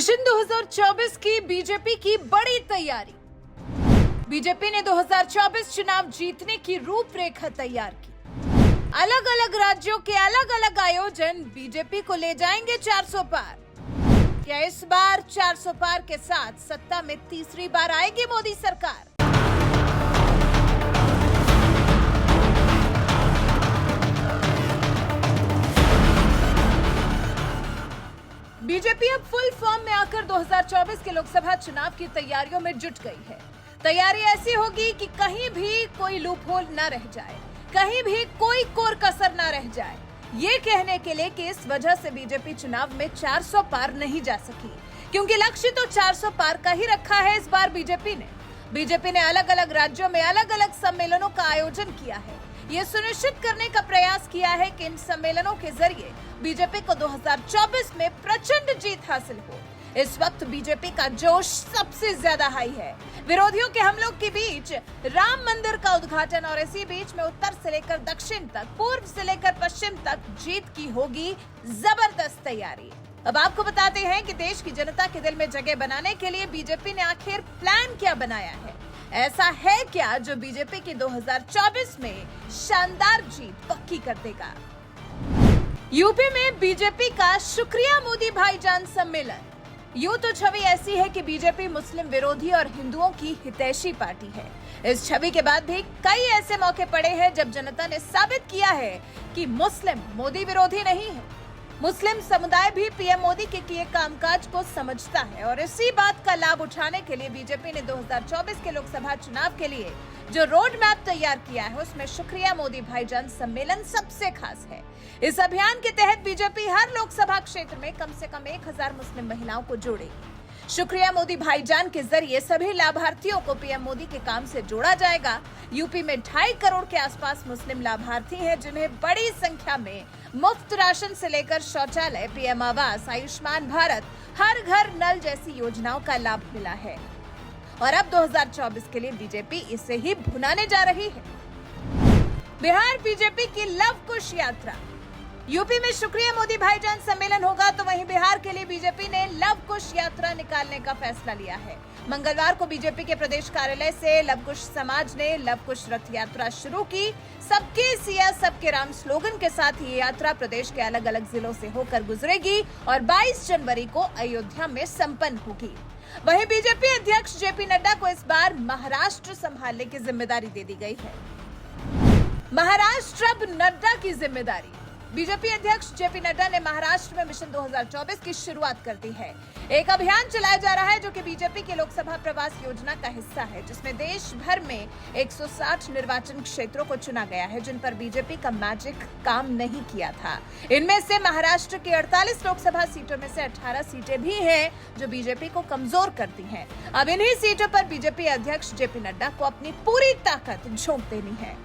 Mission 2024 की BJP की बड़ी तैयारी। बीजेपी ने 2024 चुनाव जीतने की रूपरेखा तैयार की। अलग अलग राज्यों के अलग अलग आयोजन बीजेपी को ले जाएंगे 400 पार। क्या इस बार 400 पार के साथ सत्ता में तीसरी बार आएगी मोदी सरकार? बीजेपी अब फुल फॉर्म में आकर 2024 के लोकसभा चुनाव की तैयारियों में जुट गई है। तैयारी ऐसी होगी कि कहीं भी कोई लूप होल न रह जाए, कहीं भी कोई कोर कसर न रह जाए। ये कहने के लिए कि इस वजह से बीजेपी चुनाव में 400 पार नहीं जा सकी, क्योंकि लक्ष्य तो 400 पार का ही रखा है इस बार बीजेपी ने अलग अलग राज्यों में अलग अलग सम्मेलनों का आयोजन किया है। ये सुनिश्चित करने का प्रयास किया है कि इन सम्मेलनों के जरिए बीजेपी को 2024 में प्रचंड जीत हासिल हो। इस वक्त बीजेपी का जोश सबसे ज्यादा हाई है। विरोधियों के हमलों के बीच राम मंदिर का उद्घाटन और इसी बीच में उत्तर से लेकर दक्षिण तक, पूर्व से लेकर पश्चिम तक जीत की होगी जबरदस्त तैयारी। अब आपको बताते हैं कि देश की जनता के दिल में जगह बनाने के लिए बीजेपी ने आखिर प्लान क्या बनाया है। ऐसा है क्या जो बीजेपी की 2024 में शानदार जीत पक्की कर देगा? यूपी में बीजेपी का शुक्रिया मोदी भाईजान सम्मेलन। यूं तो छवि ऐसी है कि बीजेपी मुस्लिम विरोधी और हिंदुओं की हितैषी पार्टी है। इस छवि के बाद भी कई ऐसे मौके पड़े हैं जब जनता ने साबित किया है कि मुस्लिम मोदी विरोधी नहीं है। मुस्लिम समुदाय भी पीएम मोदी के किए कामकाज को समझता है और इसी बात का लाभ उठाने के लिए बीजेपी ने 2024 के लोकसभा चुनाव के लिए जो रोड मैप तैयार किया है, उसमें शुक्रिया मोदी भाईजान सम्मेलन सबसे खास है। इस अभियान के तहत बीजेपी हर लोकसभा क्षेत्र में कम से कम 1000 मुस्लिम महिलाओं को जोड़ेगी। शुक्रिया मोदी भाईजान के जरिए सभी लाभार्थियों को पीएम मोदी के काम से जोड़ा जाएगा। यूपी में 2.5 करोड़ के आसपास मुस्लिम लाभार्थी हैं, जिन्हें बड़ी संख्या में मुफ्त राशन से लेकर शौचालय, पीएम आवास, आयुष्मान भारत, हर घर नल जैसी योजनाओं का लाभ मिला है। और अब 2024 के लिए बीजेपी इसे ही भुनाने जा रही है। बिहार बीजेपी की लव कुश यात्रा। यूपी में शुक्रिया मोदी भाईजान सम्मेलन होगा, तो वहीं बिहार के लिए बीजेपी ने लव कुश यात्रा निकालने का फैसला लिया है। मंगलवार को बीजेपी के प्रदेश कार्यालय से लव कुश समाज ने लव कुश रथ यात्रा शुरू की। सबके सिया सबके राम स्लोगन के साथ ये यात्रा प्रदेश के अलग अलग जिलों से होकर गुजरेगी और 22 जनवरी को अयोध्या में संपन्न होगी। वहीं बीजेपी अध्यक्ष जेपी नड्डा को इस बार महाराष्ट्र संभालने की जिम्मेदारी दे दी गई है। महाराष्ट्र अब नड्डा की जिम्मेदारी। बीजेपी अध्यक्ष जेपी नड्डा ने महाराष्ट्र में मिशन 2024 की शुरुआत कर दी है। एक अभियान चलाया जा रहा है जो कि बीजेपी के लोकसभा प्रवास योजना का हिस्सा है, जिसमें देश भर में 160 निर्वाचन क्षेत्रों को चुना गया है, जिन पर बीजेपी का मैजिक काम नहीं किया था। इनमें से महाराष्ट्र की 48 लोकसभा सीटों में से 18 सीटें भी हैं जो बीजेपी को कमजोर करती हैं। अब इन्हीं सीटों पर बीजेपी अध्यक्ष जेपी नड्डा को अपनी पूरी ताकत झोंक देनी है।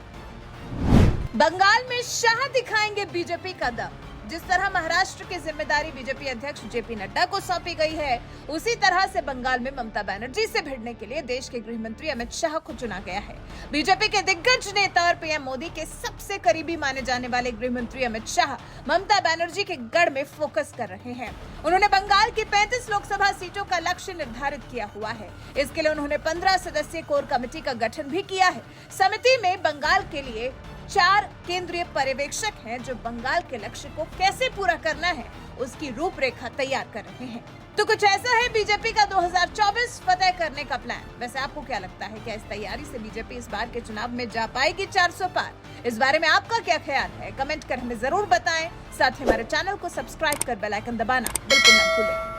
बंगाल में शाह दिखाएंगे बीजेपी का दम। जिस तरह महाराष्ट्र की जिम्मेदारी बीजेपी अध्यक्ष जेपी नड्डा को सौंपी गई है, उसी तरह से बंगाल में ममता बनर्जी से भिड़ने के लिए देश के गृह मंत्री अमित शाह को चुना गया है। बीजेपी के दिग्गज नेता और पीएम मोदी के सबसे करीबी माने जाने वाले गृह मंत्री अमित शाह ममता बनर्जी के गढ़ में फोकस कर रहे हैं। उन्होंने बंगाल की 35 लोकसभा सीटों का लक्ष्य निर्धारित किया हुआ है। इसके लिए उन्होंने 15 सदस्यीय कोर कमेटी का गठन भी किया है। समिति में बंगाल के लिए 4 केंद्रीय पर्यवेक्षक हैं जो बंगाल के लक्ष्य को कैसे पूरा करना है उसकी रूपरेखा तैयार कर रहे हैं। तो कुछ ऐसा है बीजेपी का 2024 फतेह करने का प्लान। वैसे आपको क्या लगता है, क्या इस तैयारी से बीजेपी इस बार के चुनाव में जा पाएगी 400 पार? इस बारे में आपका क्या ख्याल है? कमेंट कर हमें जरूर बताएं। साथ ही हमारे चैनल को सब्सक्राइब कर बेल आइकन दबाना बिल्कुल न भूलें।